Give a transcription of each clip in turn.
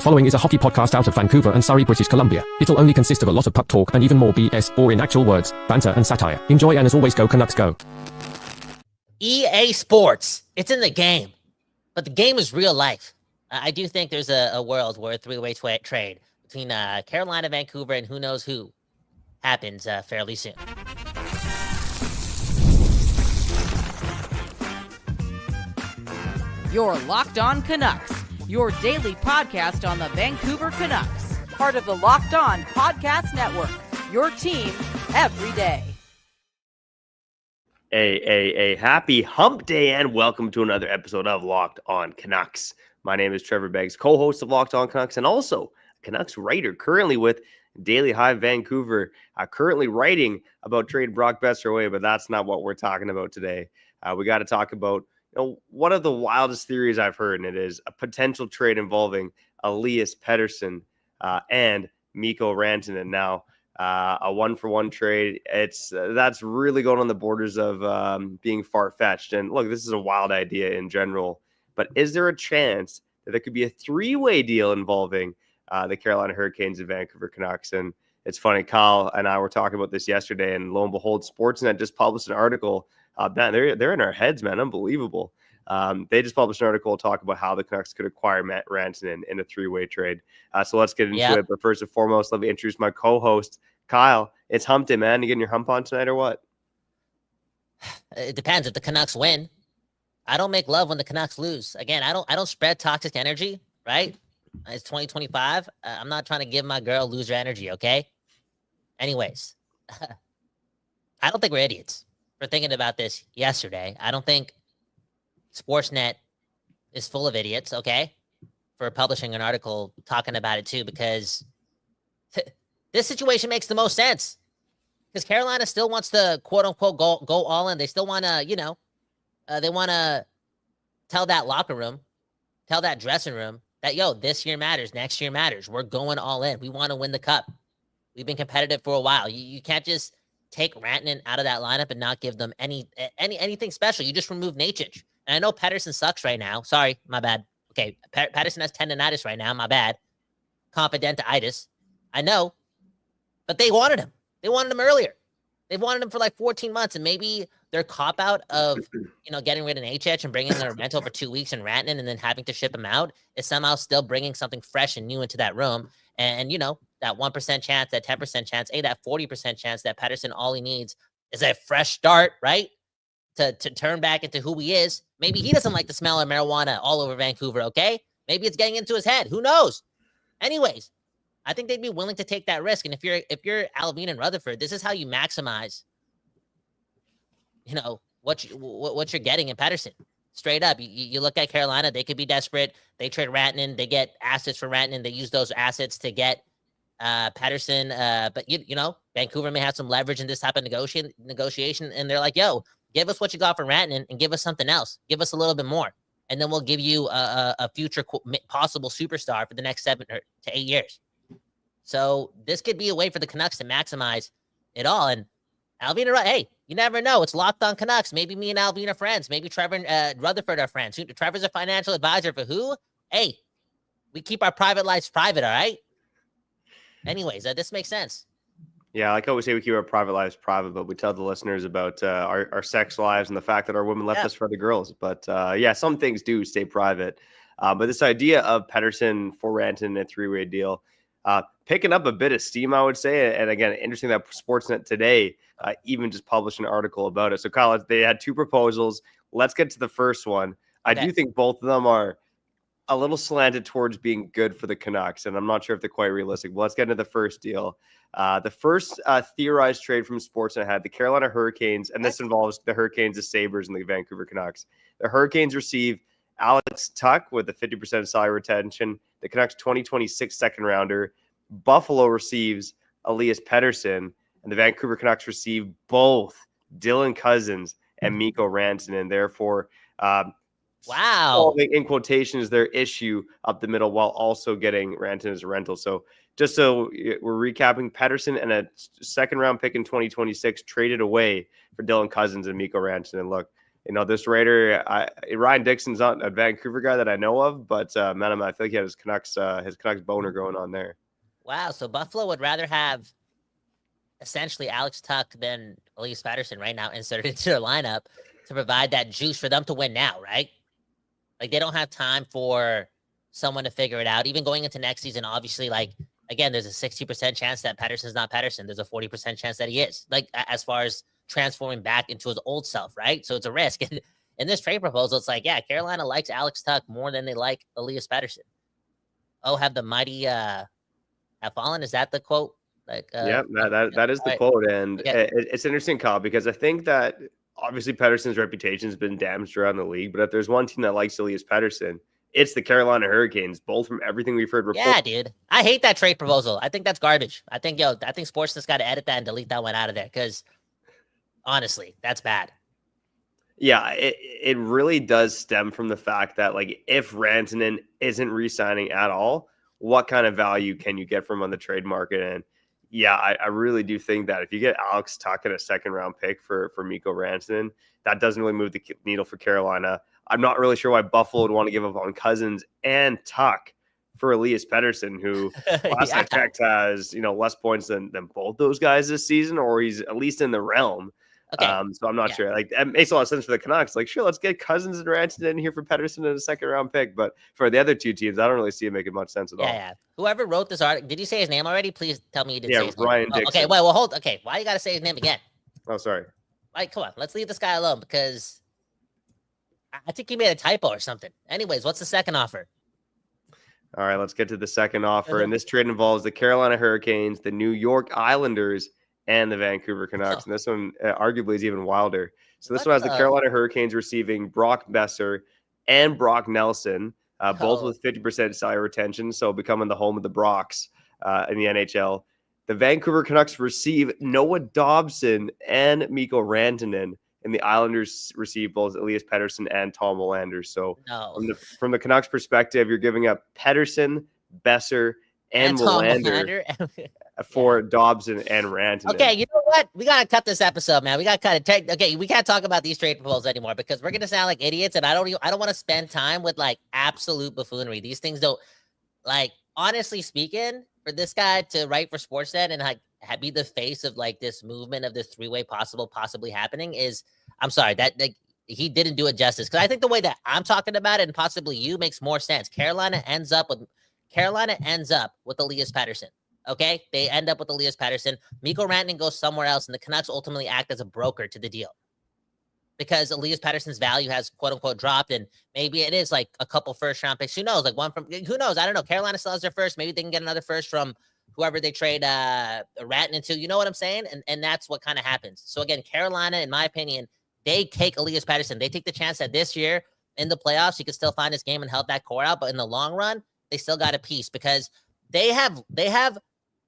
following is a hockey podcast out of Vancouver and Surrey, British Columbia. It'll only consist of a lot of puck talk and even more BS, or in actual words, banter and satire. Enjoy, and as always, go Canucks go. EA Sports, it's in the game, but the game is real life. I do think there's a world where a three-way trade between Carolina, Vancouver, and who knows who happens fairly soon. You're Locked On Canucks, your daily podcast on the Vancouver Canucks, part of the Locked On Podcast Network, your team every day. Hey, happy hump day and welcome to another episode of Locked On Canucks. My name is Trevor Beggs, co-host of Locked On Canucks and also a Canucks writer currently with Daily Hive Vancouver, currently writing about trading Brock Boeser away, but that's not what we're talking about today. We got to talk about one of the wildest theories I've heard, and it is a potential trade involving Elias Pettersson and Mikko Rantanen. Now, a one-for-one trade, that's really going on the borders of being far-fetched. And look, this is a wild idea in general, but is there a chance that there could be a three-way deal involving the Carolina Hurricanes and Vancouver Canucks? And it's funny, Kyle and I were talking about this yesterday, and lo and behold, Sportsnet just published an article. Man, they're in our heads, man. Unbelievable. They just published an article to talk about how the Canucks could acquire Matt Rantanen in a three-way trade. So let's get into it. But first and foremost, let me introduce my co-host, Kyle. It's hump day, man. You getting your hump on tonight or what? It depends. If the Canucks win, I don't make love when the Canucks lose. Again, I don't spread toxic energy, right? It's 2025. I'm not trying to give my girl loser energy, okay? Anyways, I don't think we're idiots for thinking about this yesterday. I don't think Sportsnet is full of idiots, okay, for publishing an article talking about it too, because this situation makes the most sense. Because Carolina still wants to, quote unquote, go all in. They still want to, they want to tell that locker room, tell that dressing room that, this year matters, next year matters. We're going all in. We want to win the cup. We've been competitive for a while. You can't just take Rantanen out of that lineup and not give them anything special. You just remove Nacich. And I know Pettersson sucks right now. Sorry, my bad. Okay, Pettersson has tendonitis right now. My bad. Confidentitis. I know. But they wanted him. They wanted him earlier. They've wanted him for like 14 months. And maybe their cop-out of, getting rid of Nacich and bringing in a rental for 2 weeks and Rantanen and then having to ship him out is somehow still bringing something fresh and new into that room. And that 1% chance, that 10% chance, that 40% chance that Pettersson, all he needs is a fresh start, right? To turn back into who he is. Maybe he doesn't like the smell of marijuana all over Vancouver, okay? Maybe it's getting into his head. Who knows? Anyways, I think they'd be willing to take that risk. And if you're Alvin and Rutherford, this is how you maximize, what you're getting in Pettersson. Straight up, you look at Carolina, they could be desperate. They trade Rantanen, they get assets for Rantanen. They use those assets to get Pettersson. But Vancouver may have some leverage in this type of negotiation, and they're like, give us what you got for Rantanen and give us something else. Give us a little bit more, and then we'll give you a future possible superstar for the next 7 to 8 years. So this could be a way for the Canucks to maximize it all. And Alvin, hey, you never know. It's Locked On Canucks. Maybe me and Alvin are friends. Maybe Trevor and Rutherford are friends. Trevor's a financial advisor for who? Hey, we keep our private lives private, all right? Anyways, this makes sense. Yeah, like I always say, we keep our private lives private, but we tell the listeners about our sex lives and the fact that our women left us for the girls. But some things do stay private. But this idea of Pettersson for Rantanen, a three-way deal, picking up a bit of steam, I would say. And again, interesting that Sportsnet today even just published an article about it. So, Kyle, they had two proposals. Let's get to the first one. Okay. I do think both of them are a little slanted towards being good for the Canucks, and I'm not sure if they're quite realistic. But let's get into the first deal. The first theorized trade from Sportsnet had the Carolina Hurricanes, and this involves the Hurricanes, the Sabres, and the Vancouver Canucks. The Hurricanes receive Alex Tuch with a 50% salary retention, the Canucks 2026 second rounder. Buffalo receives Elias Pettersson, and the Vancouver Canucks receive both Dylan Cousins and Mikko Rantanen. Therefore, solving, in quotations, their issue up the middle while also getting Rantanen as a rental. So just so we're recapping, Pettersson and a second round pick in 2026 traded away for Dylan Cousins and Mikko Rantanen. Look, this Raider, Ryan Dixon's not a Vancouver guy that I know of, but man, I feel like he had his Canucks boner going on there. Wow. So Buffalo would rather have essentially Alex Tuch than Elias Pettersson right now inserted into their lineup to provide that juice for them to win now, right? Like they don't have time for someone to figure it out. Even going into next season, obviously, like, again, there's a 60% chance that Pettersson's not Pettersson. There's a 40% chance that he is, like, as far as transforming back into his old self, right? So it's a risk. And in this trade proposal, it's like, yeah, Carolina likes Alex Tuch more than they like Elias Pettersson. Oh, have the mighty have fallen? Is that the quote? Like, yeah, that is the quote. And it's interesting, Kyle, because I think that obviously Pettersson's reputation has been damaged around the league, but if there's one team that likes Elias Pettersson, it's the Carolina Hurricanes, both from everything we've heard. Yeah, dude. I hate that trade proposal. I think that's garbage. I think Sportsnet's got to edit that and delete that one out of there because honestly, that's bad. Yeah, it really does stem from the fact that, like, if Rantanen isn't re-signing at all, what kind of value can you get from him on the trade market? And yeah, I really do think that if you get Alex Tuch in a second-round pick for Mikko Rantanen, that doesn't really move the needle for Carolina. I'm not really sure why Buffalo would want to give up on Cousins and Tuch for Elias Pettersson, who last I checked has less points than both those guys this season, or he's at least in the realm. Okay. So I'm not sure. Like, it makes a lot of sense for the Canucks. Like, sure, let's get Cousins and Rantanen in here for Pettersson in a second-round pick. But for the other two teams, I don't really see it making much sense at all. Yeah. Whoever wrote this article, did you say his name already? Please tell me you did say his Ryan name. Dixon. Okay, well, hold. Okay, why you got to say his name again? Oh, sorry. Like, come on, let's leave this guy alone because I think he made a typo or something. Anyways, what's the second offer? All right, let's get to the second offer. And this trade involves the Carolina Hurricanes, the New York Islanders, and the Vancouver Canucks. And this one arguably is even wilder. So this one has the Carolina Hurricanes receiving Brock Besser and Brock Nelson, both with 50% salary retention, so becoming the home of the Brocks in the NHL. The Vancouver Canucks receive Noah Dobson and Mikko Rantanen, and the Islanders receive both Elias Pettersson and Tom Willander. So from the Canucks perspective, you're giving up Pettersson, Besser, and Willander for Dobson and Rantanen. Okay, you know what? We gotta cut this episode, man. We gotta cut it. Okay, we can't talk about these trade proposals anymore because we're gonna sound like idiots, and I don't want to spend time with like absolute buffoonery. These things don't, like, honestly speaking, for this guy to write for Sportsnet and like be the face of like this movement of this three-way possibly happening is, I'm sorry, that like he didn't do it justice. Because I think the way that I'm talking about it and possibly you makes more sense. Carolina ends up with Elias Pettersson. Okay, they end up with Elias Pettersson. Mikko Rantanen goes somewhere else, and the Canucks ultimately act as a broker to the deal because Elias Pettersson's value has quote unquote dropped, and maybe it is like a couple first round picks. Who knows? Like one from who knows? I don't know. Carolina still has their first. Maybe they can get another first from whoever they trade Rantanen to. You know what I'm saying? And that's what kind of happens. So again, Carolina, in my opinion, they take Elias Pettersson. They take the chance that this year in the playoffs he could still find his game and help that core out, but in the long run, they still got a piece because they have,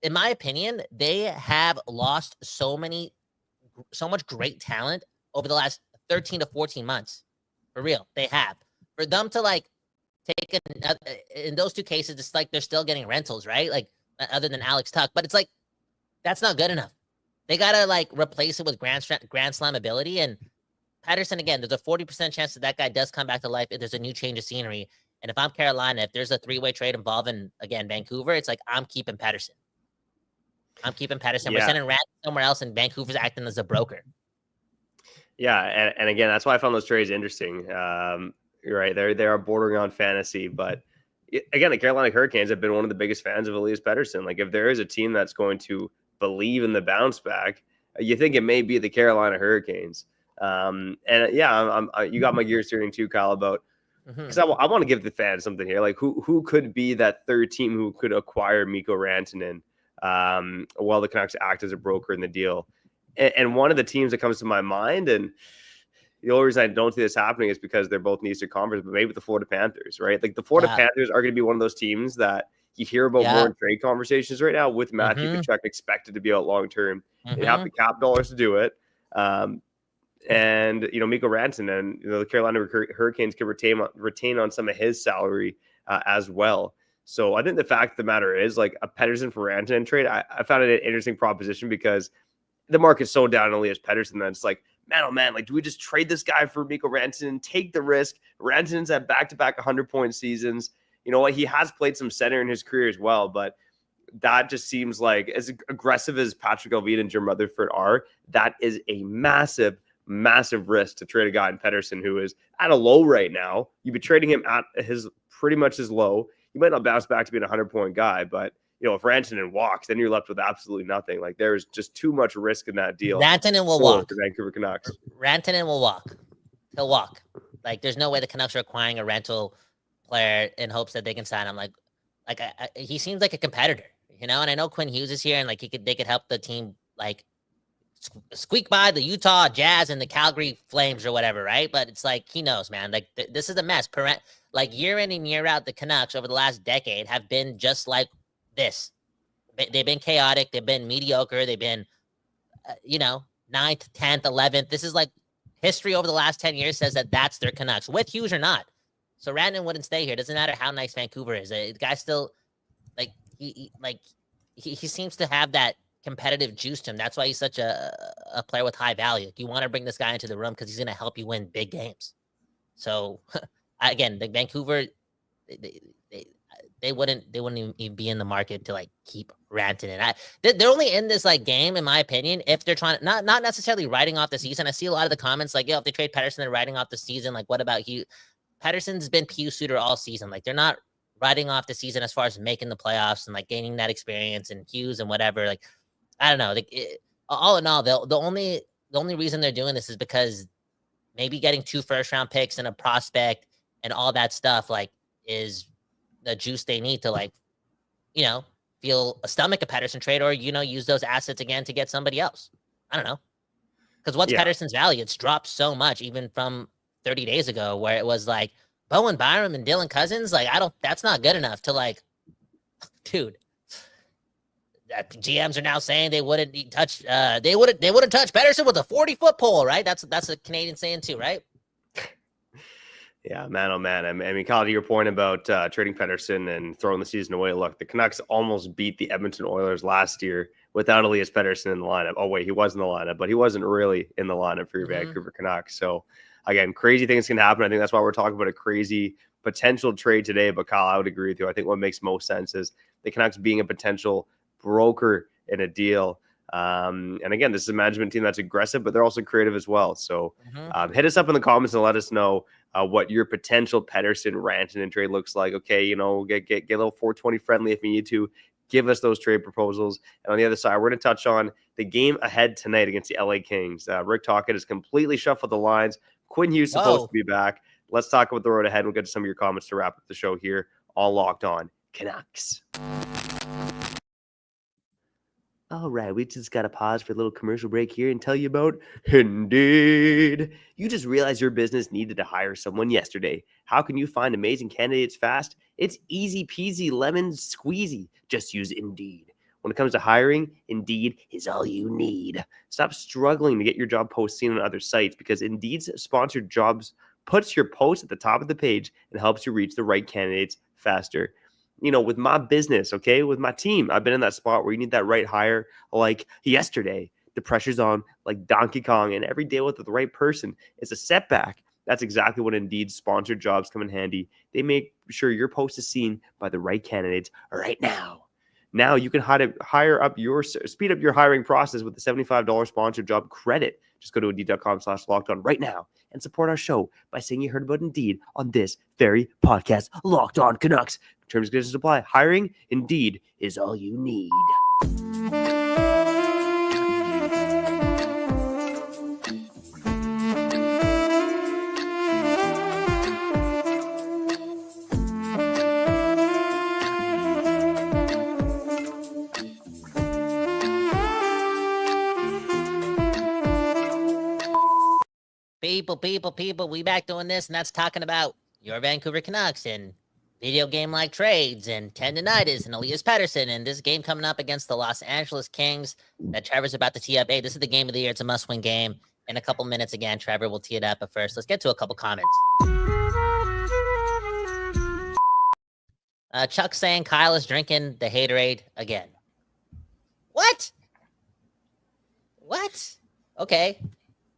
in my opinion, they have lost so much great talent over the last 13 to 14 months. For real, they have. For them to like take it in those two cases, it's like they're still getting rentals, right? Like other than Alex Tuch, but it's like that's not good enough. They gotta like replace it with grand slam ability. And Pettersson, again, there's a 40% chance that guy does come back to life if there's a new change of scenery. And if I'm Carolina, if there's a three-way trade involving, again, Vancouver, it's like, I'm keeping Pettersson. We're sending Rantanen somewhere else, and Vancouver's acting as a broker. Yeah, and again, that's why I found those trades interesting. You're right. They are bordering on fantasy. But again, the Carolina Hurricanes have been one of the biggest fans of Elias Pettersson. Like, if there is a team that's going to believe in the bounce back, you think it may be the Carolina Hurricanes. And yeah, you got my gears turning too, Kyle, about because I want to give the fans something here. Like, who could be that third team who could acquire Mikko Rantanen while the Canucks act as a broker in the deal? And one of the teams that comes to my mind, and the only reason I don't see this happening is because they're both in the Eastern Conference, but maybe the Florida Panthers, right? Like, the Florida Panthers are going to be one of those teams that you hear about more in trade conversations right now with Matthew Tkachuk expected to be out long term. They have the cap dollars to do it. And, Mikko Rantanen, the Carolina Hurricanes can retain on some of his salary as well. So I think the fact of the matter is, like, a Pettersson for Rantanen trade, I found it an interesting proposition because the market's so down on Elias Pettersson that it's like man, oh man, like, do we just trade this guy for Mikko Rantanen, take the risk? Rantanen's had back-to-back 100-point seasons. You know what? He has played some center in his career as well, but that just seems like, as aggressive as Patrick Allvin and Jim Rutherford are, that is a massive, massive risk to trade a guy in Pettersson who is at a low right now. You'd be trading him at his pretty much his low. You might not bounce back to being a 100-point guy, but you know, if Rantanen walks, then you're left with absolutely nothing. Like, there's just too much risk in that deal. Rantanen will walk. The Vancouver Canucks. Rantanen will walk. He'll walk. Like, there's no way the Canucks are acquiring a rental player in hopes that they can sign him. He seems like a competitor, you know. And I know Quinn Hughes is here, and like they could help the team like squeak by the Utah Jazz and the Calgary Flames or whatever, right? But it's like, he knows, man. Like, this is a mess. Like, year in and year out, the Canucks over the last decade have been just like this. They've been chaotic. They've been mediocre. They've been, 9th, 10th, 11th. This is like history over the last 10 years says that that's their Canucks, with Hughes or not. So Rantanen wouldn't stay here. Doesn't matter how nice Vancouver is. The guy still, like, he seems to have that competitive juice to him. That's why he's such a player with high value. You want to bring this guy into the room because he's going to help you win big games. So again, the Vancouver, they wouldn't even be in the market to like keep Rantanen. They're only in this like game, in my opinion, if they're trying to not necessarily writing off the season. I see a lot of the comments like, yo, if they trade Pettersson, they're writing off the season. Like, what about Hughes? Pettersson's been Pius Suter all season. Like, they're not writing off the season as far as making the playoffs and like gaining that experience, and Hughes and whatever. Like, I don't know. Like, all in all, the only reason they're doing this is because maybe getting 2 first-round picks and a prospect and all that stuff like is the juice they need to like, feel a stomach a Pettersson trade, or use those assets again to get somebody else. I don't know, because what's Pettersson's value? It's dropped so much, even from 30 days ago, where it was like Bowen Byram and Dylan Cousins. Like, that's not good enough to like, dude. GMs are now saying they wouldn't touch Pettersson with a 40-foot pole, right? That's a Canadian saying too, right? Yeah, man, oh man. I mean, Kyle, to your point about trading Pettersson and throwing the season away, look, the Canucks almost beat the Edmonton Oilers last year without Elias Pettersson in the lineup. Oh, wait, he was in the lineup, but he wasn't really in the lineup for your Vancouver Canucks. So, again, crazy things can happen. I think that's why we're talking about a crazy potential trade today. But, Kyle, I would agree with you. I think what makes most sense is the Canucks being a potential broker in a deal. And again, this is a management team that's aggressive, but they're also creative as well. So hit us up in the comments and let us know what your potential Pettersson Rantanen trade looks like. Okay, get a little 420 friendly if you need to. Give us those trade proposals. And on the other side, we're going to touch on the game ahead tonight against the LA Kings. Rick Tocchet has completely shuffled the lines. Quinn Hughes supposed to be back. Let's talk about the road ahead. We'll get to some of your comments to wrap up the show here. All Locked On Canucks. All right, we just got to pause for a little commercial break here and tell you about Indeed. You just realized your business needed to hire someone yesterday. How can you find amazing candidates fast? It's easy peasy lemon squeezy. Just use Indeed. When it comes to hiring, Indeed is all you need. Stop struggling to get your job post seen on other sites, because Indeed's sponsored jobs puts your post at the top of the page and helps you reach the right candidates faster. With my business, okay, with my team, I've been in that spot where you need that right hire like yesterday. The pressure's on like Donkey Kong, and every day with the right person is a setback. That's exactly what Indeed's sponsored jobs come in handy. They make sure your post is seen by the right candidates right now. Now you can speed up your hiring process with the $75 sponsored job credit. Just go to Indeed.com/lockedon right now and support our show by saying you heard about Indeed on this very podcast, Locked On Canucks. Terms and conditions apply. Hiring, Indeed, is all you need. People, we back doing this, and that's talking about your Vancouver Canucks and video game-like trades and tendinitis and Elias Pettersson and this game coming up against the Los Angeles Kings that Trevor's about to tee up. Hey, this is the game of the year. It's a must-win game. In a couple minutes, again, Trevor will tee it up. But first, let's get to a couple comments. Chuck saying Kyle is drinking the haterade again. What? Okay.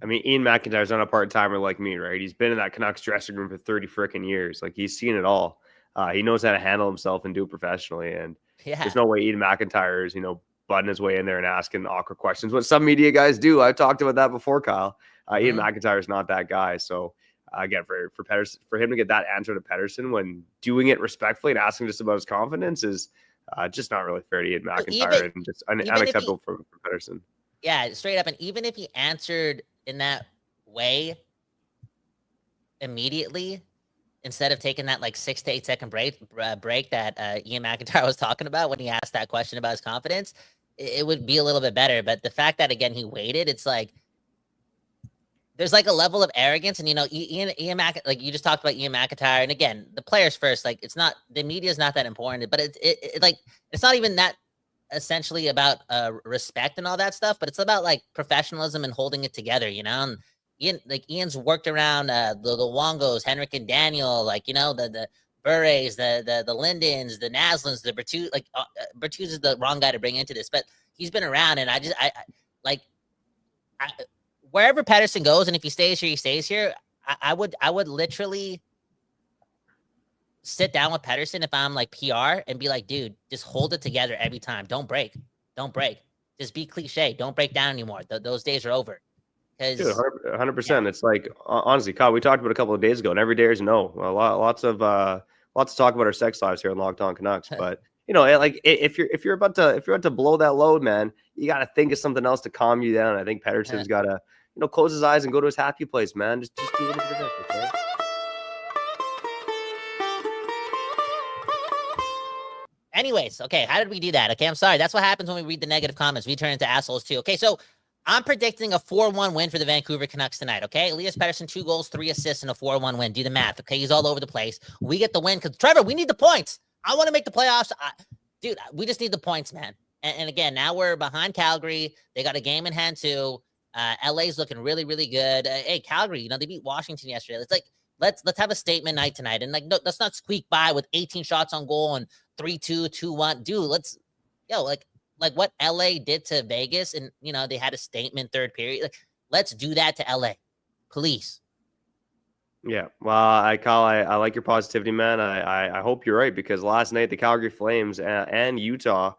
I mean, Ian McIntyre's not a part-timer like me, right? He's been in that Canucks dressing room for 30 freaking years. Like, he's seen it all. He knows how to handle himself and do it professionally. And Yeah. there's no way Ian McIntyre is, butting his way in there and asking awkward questions. What some media guys do. I've talked about that before, Kyle. Ian McIntyre is not that guy. So, again, for Pettersson, for him to get that answer to Pettersson when doing it respectfully and asking just about his confidence is just not really fair to Ian McIntyre and just unacceptable for Pettersson. Yeah, straight up. And even if he answered in that way immediately, instead of taking that like 6 to 8 second break that Ian McIntyre was talking about when he asked that question about his confidence, it would be a little bit better. But the fact that, again, he waited, it's like there's like a level of arrogance. And, Ian like you just talked about Ian McIntyre. And again, the players first, like it's not, the media is not that important, but it's not even that essentially about respect and all that stuff, but it's about like professionalism and holding it together, and Ian's worked around the Wongos, Henrik and Daniel, like the Burrays, the Lindens, the Naslins, the Bertuzzi. Like Bertuzzi is the wrong guy to bring into this, but he's been around, and I wherever Pettersson goes, and if he stays here, he stays here. I would literally sit down with Pettersson if I'm like PR and be like, dude, just hold it together every time. Don't break. Just be cliche. Don't break down anymore. Those days are over. Dude, 100%. Yeah. It's like, honestly, Kyle, we talked about a couple of days ago, and every day is no. Lots to talk about our sex lives here on Locked On Canucks. But like if you're about to blow that load, man, you got to think of something else to calm you down. I think Pettersson's got to close his eyes and go to his happy place, man. Just do a little bit of that, okay? Anyways, okay, how did we do that? Okay, I'm sorry. That's what happens when we read the negative comments. We turn into assholes too. Okay, so I'm predicting a 4-1 win for the Vancouver Canucks tonight, okay? Elias Pettersson, 2 goals, 3 assists, and a 4-1 win. Do the math, okay? He's all over the place. We get the win because, Trevor, we need the points. I want to make the playoffs. Dude, we just need the points, man. And again, now we're behind Calgary. They got a game in hand, too. LA's looking really, really good. Hey, Calgary, they beat Washington yesterday. It's like, let's have a statement night tonight. And, like, no, let's not squeak by with 18 shots on goal and 3-2, 2-1. Dude, like what LA did to Vegas, and they had a statement third period. Like, let's do that to LA, please. Yeah, well, I like your positivity, man. I hope you're right, because last night the Calgary Flames and Utah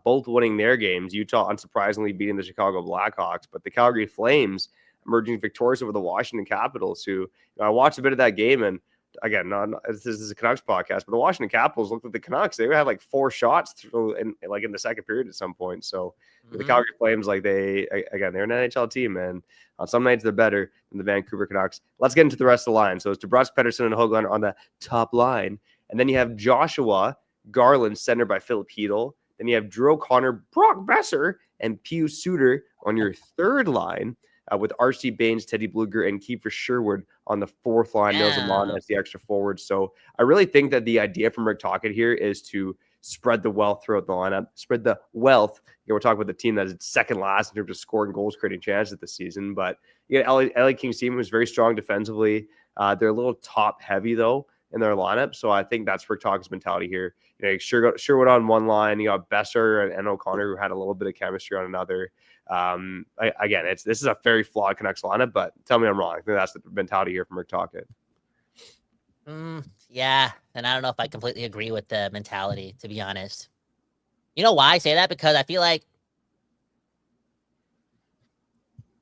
both winning their games. Utah unsurprisingly beating the Chicago Blackhawks, but the Calgary Flames emerging victorious over the Washington Capitals. Who I watched a bit of that game, and again, this is a Canucks podcast, but the Washington Capitals looked like the Canucks. They had like 4 shots through in the second period at some point. So the Calgary Flames, like they're an NHL team, and on some nights they're better than the Vancouver Canucks. Let's get into the rest of the line. So it's DeBrusk, Pettersson, and Höglander on the top line, and then you have Joshua Garland centered by Philip Hedl. Then you have Drew O'Connor, Brock Besser, and Pius Suter on your third line. With R.C. Baines, Teddy Bluger, and Kiefer Sherwood on the fourth line. Nils Amon as the extra forward. So I really think that the idea from Rick Tocchet here is to spread the wealth throughout the lineup. Spread the wealth. We're talking about the team that is second last in terms of scoring goals, creating chances this season. But LA Kings team was very strong defensively. They're a little top heavy though in their lineup. So I think that's Rick Tocchet's mentality here. Sherwood on one line. You got Besser and O'Connor, who had a little bit of chemistry on another. This is a very flawed Canucks lineup, but tell me I'm wrong. I think that's the mentality here from Rick Tocchet. Yeah, and I don't know if I completely agree with the mentality, to be honest. You know why I say that? Because I feel like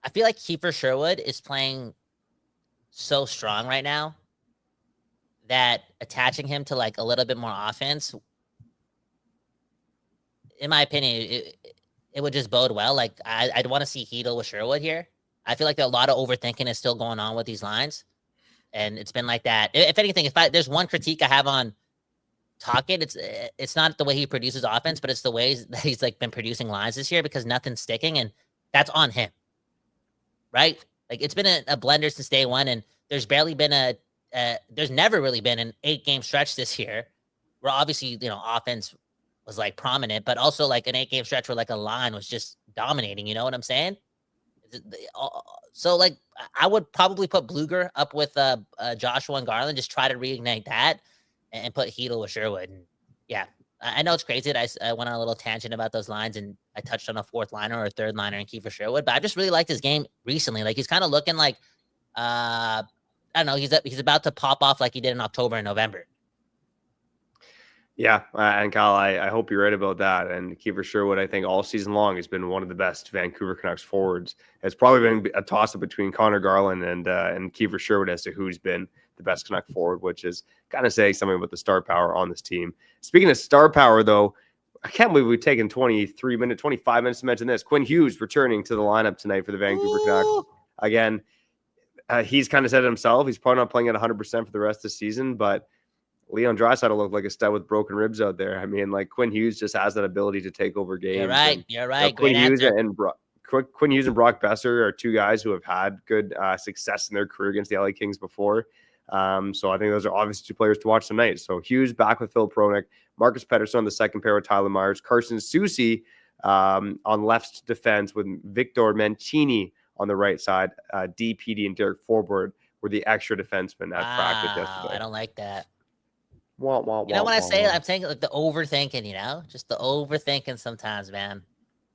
Kiefer Sherwood is playing so strong right now that attaching him to like a little bit more offense, in my opinion, it would just bode well. Like I'd want to see Hedl with Sherwood here. I feel like a lot of overthinking is still going on with these lines, and it's been like that. If anything, there's one critique I have on Tocchet, it's not the way he produces offense, but it's the ways that he's like been producing lines this year, because nothing's sticking, and that's on him, right? Like it's been a blender since day one, and there's never really been an 8-game stretch this year where obviously offense was like prominent, but also like an 8-game stretch where like a line was just dominating. You know what I'm saying? So like I would probably put Bluger up with Joshua and Garland, just try to reignite that, and put Hedl with Sherwood. And yeah, I know it's crazy that I went on a little tangent about those lines and I touched on a fourth liner or a third liner in Kiefer Sherwood, but I just really liked his game recently. Like he's kind of looking like, I don't know, he's about to pop off like he did in October and November. Yeah, and Kyle, I hope you're right about that. And Kiefer Sherwood, I think all season long has been one of the best Vancouver Canucks forwards. It's probably been a toss-up between Connor Garland and Kiefer Sherwood as to who's been the best Canuck forward, which is kind of saying something about the star power on this team. Speaking of star power, though, I can't believe we've taken 25 minutes to mention this. Quinn Hughes returning to the lineup tonight for the Vancouver Canucks. Again, he's kind of said it himself. He's probably not playing at 100% for the rest of the season, but Leon Draisaitl looked like a stud with broken ribs out there. I mean, like Quinn Hughes just has that ability to take over games. You're right. Quinn Hughes and Brock Besser are two guys who have had good success in their career against the LA Kings before. So I think those are obviously two players to watch tonight. So Hughes back with Phil Pronik, Marcus Pettersson on the second pair with Tyler Myers, Carson Soucy on left defense with Victor Mancini on the right side. DPD and Derek Forbort were the extra defensemen at practice yesterday. I don't like that. You know when I say it, I'm saying like the overthinking, just the overthinking sometimes, man.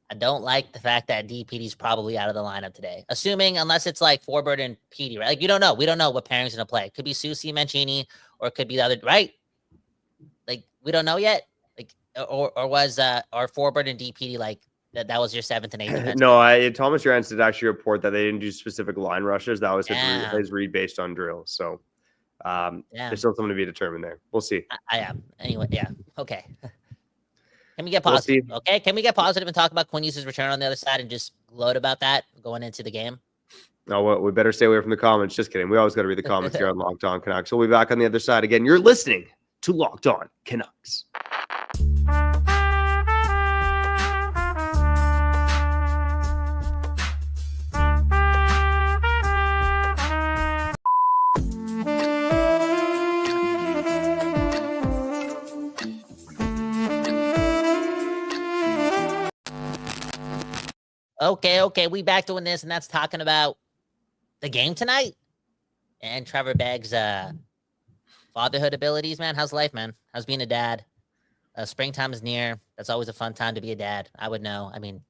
I don't like the fact that DPD's probably out of the lineup today. Assuming, unless it's like Forbort and PD, right? Like you don't know. We don't know what pairing's gonna play. It could be Soucy, Mancini, or it could be the other, right? Like we don't know yet. Like or was or Forbort and DPD like that was your 7th and 8th? No, Thomas Rance did actually report that they didn't do specific line rushes. That was his read based on drill. So there's still something to be determined there. We'll see. I am. Anyway, yeah. Okay. Can we get positive? Okay. Can we get positive and talk about Quinn Hughes' return on the other side and just gloat about that going into the game? No, well, we better stay away from the comments. Just kidding. We always got to read the comments here on Locked On Canucks. So we'll be back on the other side again. You're listening to Locked On Canucks. Okay, we back doing this, and that's talking about the game tonight and Trevor Beggs' fatherhood abilities, man. How's life, man? How's being a dad? Springtime is near. That's always a fun time to be a dad. I would know. I mean,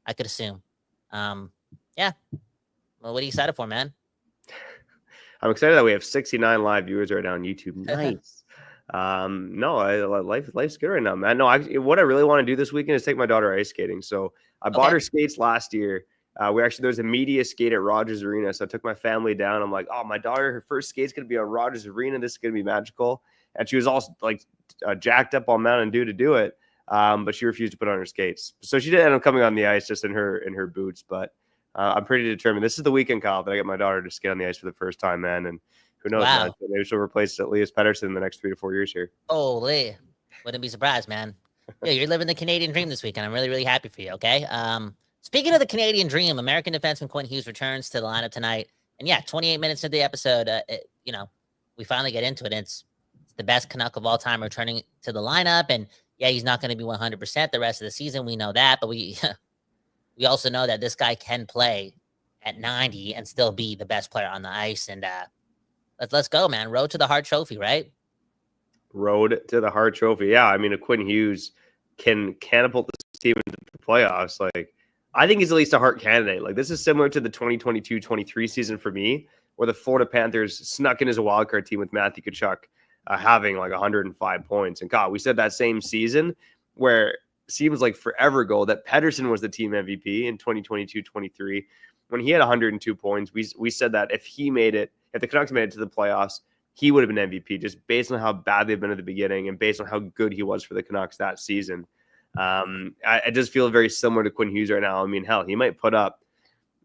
I could assume. Yeah. Well, what are you excited for, man? I'm excited that we have 69 live viewers right now on YouTube. Nice. Life's good right now, man. No, what I really want to do this weekend is take my daughter ice skating. So I bought her skates last year. There's a media skate at Rogers Arena. So I took my family down. I'm like, oh, my daughter, her first skate's going to be on Rogers Arena. This is going to be magical. And she was all like jacked up on Mountain Dew to do it. But she refused to put on her skates. So she did end up coming on the ice just in her boots. But I'm pretty determined. This is the weekend, Kyle, that I get my daughter to skate on the ice for the first time, man. And who knows? Wow. Man, maybe she'll replace Elias Pettersson in the next 3 to 4 years here. Holy. Wouldn't be surprised, man. Yeah, you're living the Canadian dream this weekend. I'm really, really happy for you, okay? Speaking of the Canadian dream, American defenseman Quinn Hughes returns to the lineup tonight. And yeah, 28 minutes into the episode, we finally get into it. And it's the best Canuck of all time returning to the lineup. And yeah, he's not going to be 100% the rest of the season. We know that. But we also know that this guy can play at 90 and still be the best player on the ice. And let's go, man. Road to the Hart Trophy, right? Road to the Hart Trophy. Yeah, I mean, if Quinn Hughes can catapult this team into the playoffs, like I think he's at least a Hart candidate. Like this is similar to the 2022-23 season for me, where the Florida Panthers snuck in as a wildcard team with Matthew Tkachuk having like 105 points. And God, we said that same season where it seems like forever ago that Pettersson was the team MVP in 2022-23 when he had 102 points. We said that if the Canucks made it to the playoffs, he would have been MVP just based on how bad they've been at the beginning and based on how good he was for the Canucks that season. I just feel very similar to Quinn Hughes right now. I mean, hell, he might put up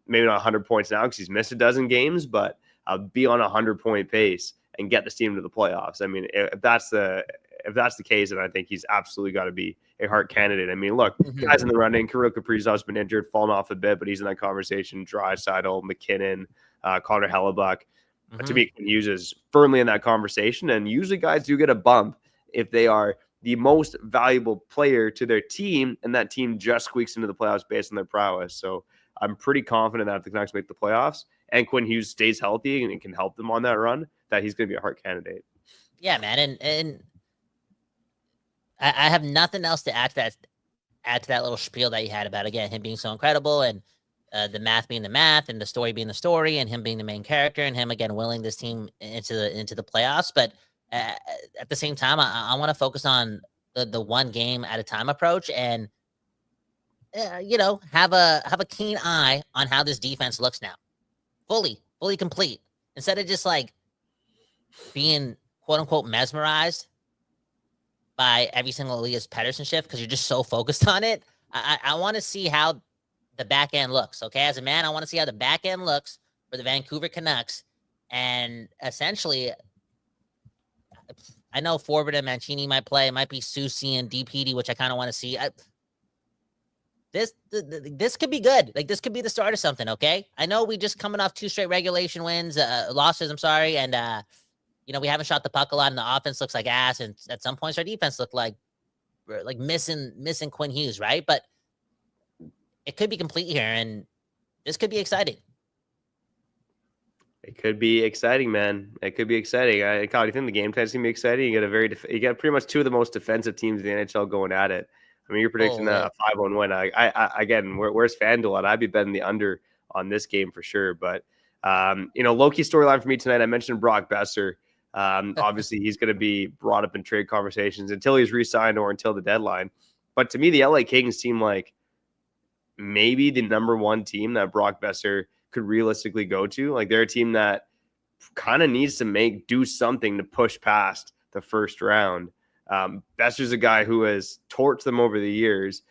maybe not 100 points now because he's missed a dozen games, but be on a 100-point pace and get this team to the playoffs. I mean, if that's the case, then I think he's absolutely got to be a Hart candidate. I mean, look, guys in the running, Kirill Kaprizov's been injured, fallen off a bit, but he's in that conversation. Draisaitl, McKinnon, Connor Hellebuck. To me, Quinn Hughes is firmly in that conversation, and usually guys do get a bump if they are the most valuable player to their team, and that team just squeaks into the playoffs based on their prowess. So I'm pretty confident that if the Canucks make the playoffs and Quinn Hughes stays healthy and can help them on that run, that he's going to be a Hart candidate. Yeah, man. And I have nothing else to add to that little spiel that you had about, again, him being so incredible and the math being the math and the story being the story and him being the main character and him, again, willing this team into the playoffs. But at the same time, I want to focus on the one game at a time approach and, have a keen eye on how this defense looks now. Fully complete. Instead of just like being quote unquote mesmerized by every single Elias Pettersson shift because you're just so focused on it. I want to see how the back end looks. Okay. As a man, I want to see how the back end looks for the Vancouver Canucks. And essentially, I know Forward and Mancini might play. It might be Susie and DPD, which I kind of want to see. This could be good. Like, this could be the start of something, okay? I know we just coming off 2 straight regulation losses, I'm sorry, and, we haven't shot the puck a lot, and the offense looks like ass, and at some points our defense looked like missing Quinn Hughes, right? But it could be complete here, and this could be exciting. It could be exciting, man. It could be exciting. Kyle, do you think the game time's gonna be exciting? You got pretty much 2 of the most defensive teams in the NHL going at it. I mean, you're predicting a 5-1 win. Again, where's FanDuel at? I'd be betting the under on this game for sure. But low-key storyline for me tonight. I mentioned Brock Besser. Obviously, he's going to be brought up in trade conversations until he's re-signed or until the deadline. But to me, the LA Kings seem like maybe the number 1 team that Brock Besser could realistically go to. Like, they're a team that kind of needs to do something to push past the first round. Besser's a guy who has torched them over the years.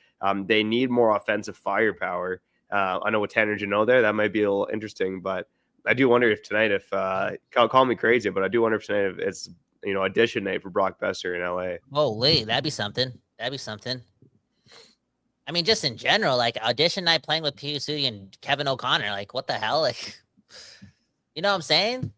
They need more offensive firepower. I know with Tanner Jeannot there, that might be a little interesting, but I do wonder if tonight, call me crazy, but I do wonder if tonight it's, audition night for Brock Besser in LA. Holy, that'd be something. I mean, just in general, like audition night playing with Petey and Kevin O'Connor, like what the hell? Like, you know what I'm saying?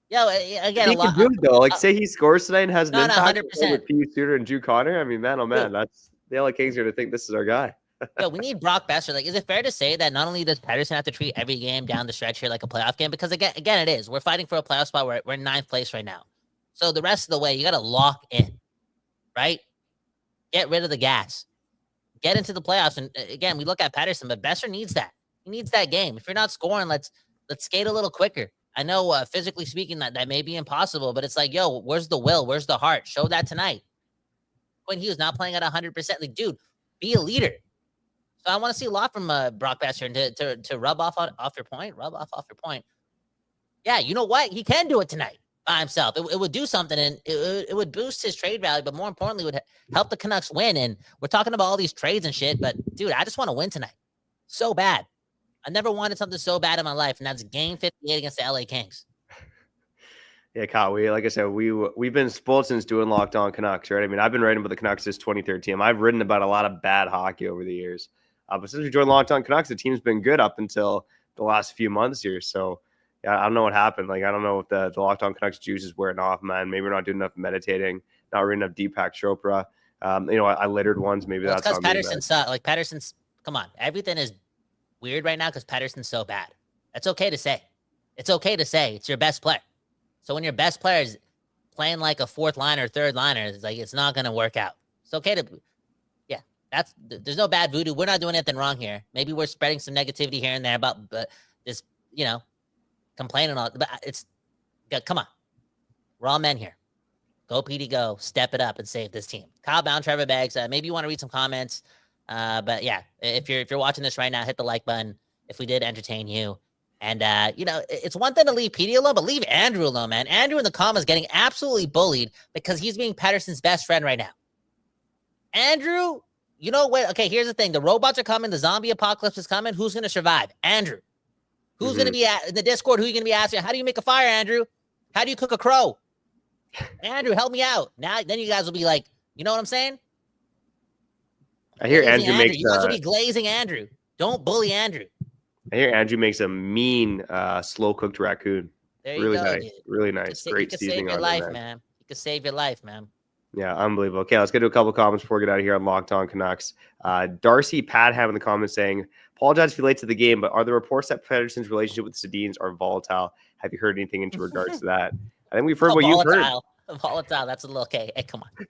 Yo, again, he can do it though. Like, say he scores tonight and has an impact 100%. With Petey Suter and Drew Connor. I mean, man, oh man, that's the LA Kings are going to think this is our guy. Yo, we need Brock Besser. Like, is it fair to say that not only does Pettersson have to treat every game down the stretch here like a playoff game? Because again, it is. We're fighting for a playoff spot. We're in 9th place right now. So the rest of the way, you got to lock in, right? Get rid of the gas. Get into the playoffs. And again, we look at Pettersson, but Besser needs that. He needs that game. If you're not scoring, let's skate a little quicker. I know physically speaking that may be impossible, but it's like, yo, where's the will? Where's the heart? Show that tonight. Quinn Hughes not playing at 100%. Like, dude, be a leader. So I want to see a lot from Brock Besser and to rub off your point. Rub off your point. Yeah, you know what? He can do it tonight by himself. It would do something, and it would boost his trade value, but more importantly, it would help the Canucks win. And we're talking about all these trades and shit, but dude, I just want to win tonight. So bad. I never wanted something so bad in my life, and that's game 58 against the LA Kings. Yeah, Kyle, like I said, we've been spoiled since doing Locked On Canucks, right? I mean, I've been writing about the Canucks since 2013. I've written about a lot of bad hockey over the years. But since we joined Locked On Canucks, the team's been good up until the last few months here. So, yeah, I don't know what happened. Like, I don't know if the Locked On Canucks juice is wearing off, man. Maybe we're not doing enough meditating, not reading enough Deepak Chopra. I littered ones. Maybe that's because Pettersson's like Pettersson's. Come on, everything is weird right now because Pettersson's so bad. That's okay to say. It's okay to say it's your best player. So when your best player is playing like a 4th liner, 3rd liner, it's like it's not going to work out. It's okay to, yeah. There's no bad voodoo. We're not doing anything wrong here. Maybe we're spreading some negativity here and there about just complaining all. But come on, we're all men here. Go PD, go step it up and save this team. Kyle Bound, Trevor Beggs. Maybe you want to read some comments. But yeah, if you're watching this right now, hit the like button if we did entertain you. And, it's one thing to leave Petey alone, but leave Andrew alone, man. Andrew in the comments getting absolutely bullied because he's being Pettersson's best friend right now. Andrew, you know what? Okay, here's the thing. The robots are coming. The zombie apocalypse is coming. Who's going to survive? Andrew. Who's going to be in the Discord? Who are you going to be asking? How do you make a fire, Andrew? How do you cook a crow? Andrew, help me out. Then you guys will be like, you know what I'm saying? I hear Andrew makes... You guys will be glazing Andrew. Don't bully Andrew. I hear Andrew makes a mean, slow-cooked raccoon. There you really go, nice. dude. Really nice. Great seasoning. You could save your life, man. You could save your life, man. Yeah, unbelievable. Okay, let's get to a couple of comments before we get out of here on Locked On Canucks. Darcy Padham in the comments saying, apologize if you're late to the game, but are the reports that Pettersson's relationship with Sedins are volatile? Have you heard anything into regards to that? I think we've heard what you've heard. Volatile. That's a little okay. Hey, come on.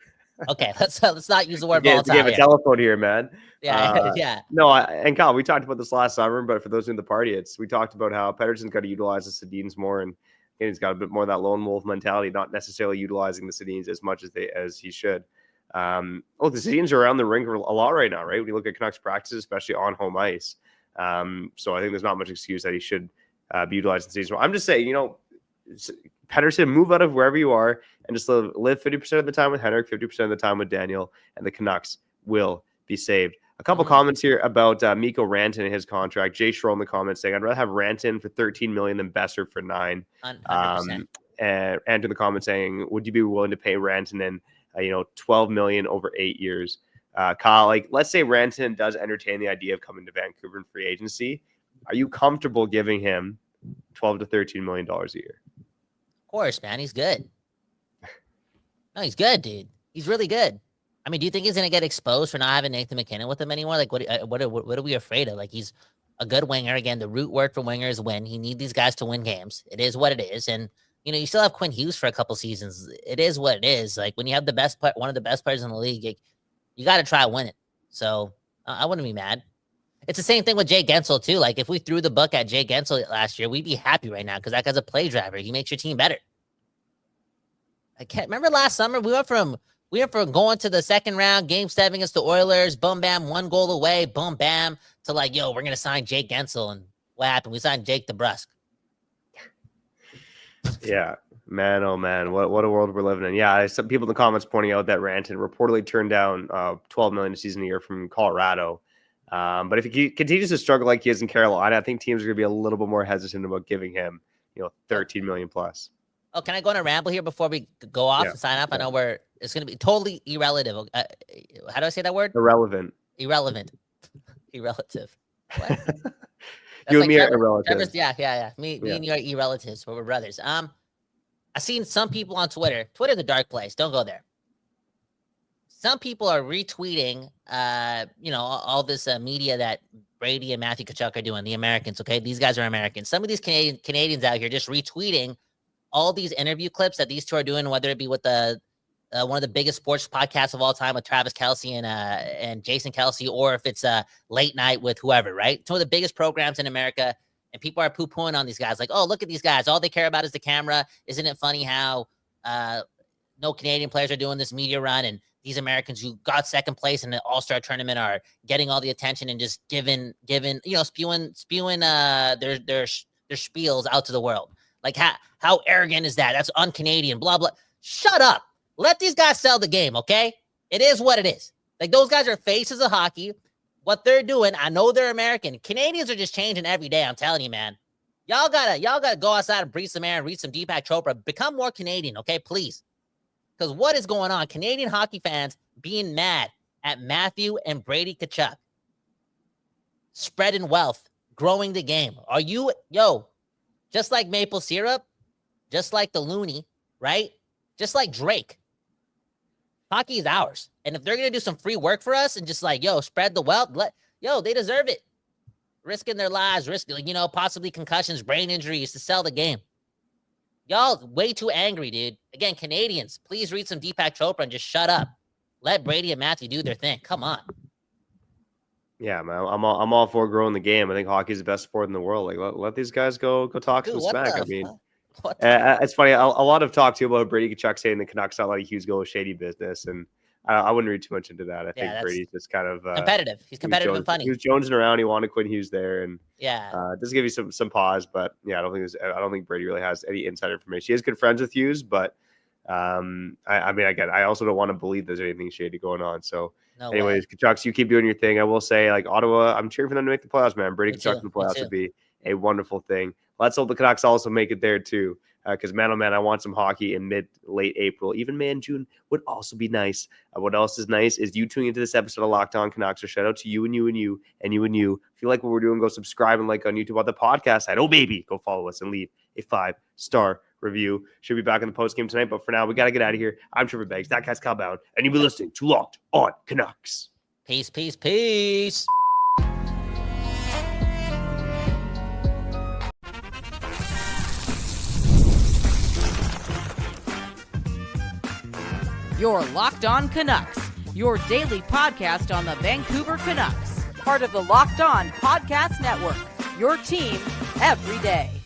Okay, let's not use the word We volatile. have a Here. telephone here, man. Yeah, yeah. No, and Kyle, we talked about this last summer, but for those in the party, we talked about how Pettersson's got to utilize the Sedins more, and he's got a bit more of that lone wolf mentality, not necessarily utilizing the Sedins as much as he should. The Sedins are around the rink a lot right now, right? When you look at Canucks practices, especially on home ice. So I think there's not much excuse that he should be utilizing the Sedins. I'm just saying, Pettersson, move out of wherever you are and just live 50% of the time with Henrik, 50% of the time with Daniel, and the Canucks will be saved. A couple comments here about Mikko Rantanen and his contract. Jay Schroll in the comments saying, I'd rather have Rantanen for $13 million than Besser for $9. 100%. And in the comments saying, would you be willing to pay Rantanen, $12 million over 8 years? Kyle, let's say Rantanen does entertain the idea of coming to Vancouver in free agency. Are you comfortable giving him $12 to $13 million a year? Of course, man. He's good. No, he's good, dude. He's really good. I mean, do you think he's going to get exposed for not having Nathan McKinnon with him anymore? What are we afraid of? He's a good winger. Again, the root word for winger is win. He needs these guys to win games. It is what it is. And, you still have Quinn Hughes for a couple seasons. It is what it is. When you have one of the best players in the league, you got to try to win it. So I wouldn't be mad. It's the same thing with Jay Gensel, too. If we threw the book at Jay Gensel last year, we'd be happy right now because that guy's a play driver. He makes your team better. I can't remember last summer. We went from going to the second round, game 7 against the Oilers, boom, bam, 1 goal away, boom, bam, to we're going to sign Jay Gensel. And what happened? We signed Jake DeBrusk. Yeah, man, oh man, what a world we're living in. Yeah, some people in the comments pointing out that Rantanen reportedly turned down $12 million a season a year from Colorado. But if he continues to struggle like he is in Carolina, I think teams are going to be a little bit more hesitant about giving him, $13 million plus. Oh, can I go on a ramble here before we go off and sign up? I know it's going to be totally irrelevant. How do I say that word? Irrelevant. Irrelative. What? You and me are irrelevant. Yeah. Me and you are irrelatives, but we're brothers. I seen some people on Twitter. Twitter's the dark place. Don't go there. Some people are retweeting, all this media that Brady and Matthew Tkachuk are doing. The Americans, okay? These guys are Americans. Some of these Canadians out here just retweeting all these interview clips that these two are doing, whether it be with the one of the biggest sports podcasts of all time with Travis Kelce and Jason Kelce, or if it's Late Night with whoever, right? Some of the biggest programs in America, and people are poo-pooing on these guys. Oh, look at these guys. All they care about is the camera. Isn't it funny how no Canadian players are doing this media run, and these Americans who got second place in the All-Star tournament are getting all the attention and just giving spewing their spiels out to the world. How arrogant is that? That's un-Canadian, blah, blah. Shut up. Let these guys sell the game, okay? It is what it is. Those guys are faces of hockey. What they're doing, I know they're American. Canadians are just changing every day. I'm telling you, man. Y'all gotta go outside and breathe some air and read some Deepak Chopra. Become more Canadian, okay? Please. Because what is going on? Canadian hockey fans being mad at Matthew and Brady Tkachuk. Spreading wealth, growing the game. Are you, just like maple syrup, just like the loony, right? Just like Drake. Hockey is ours. And if they're going to do some free work for us and just spread the wealth, they deserve it. Risking their lives, possibly concussions, brain injuries to sell the game. Y'all way too angry, dude. Again, Canadians, please read some Deepak Chopra and just shut up. Let Brady and Matthew do their thing. Come on. Yeah, man, I'm all for growing the game. I think hockey is the best sport in the world. Let these guys go talk some smack. It's funny. A lot of talk too about Brady Tkachuk saying the Canucks not letting Hughes go with shady business, and I wouldn't read too much into that. I think Brady's just kind of competitive. He's competitive and funny. He was jonesing around. He wanted Quinn Hughes there, and just give you some pause. But yeah, I don't think Brady really has any inside information. He is good friends with Hughes, but I also don't want to believe there's anything shady going on. So. No anyways, Tkachuks, you keep doing your thing. I will say, Ottawa, I'm cheering for them to make the playoffs, man. Brady Tkachuk in the playoffs would be a wonderful thing. Let's hope the Canucks also make it there too. Because man, oh man, I want some hockey in late April. Even May and June would also be nice. What else is nice is you tuning into this episode of Locked On Canucks. So shout out to you and you and you and you and you. If you like what we're doing, go subscribe and like on YouTube on the podcast side. Oh baby, go follow us and leave a 5-star review. Should be back in the post game tonight, but for now, we got to get out of here. I'm Trevor Beggs. That guy's Kyle Bound, and you've been listening to Locked On Canucks. Peace, peace, peace. Your Locked On Canucks, your daily podcast on the Vancouver Canucks. Part of the Locked On Podcast Network, your team every day.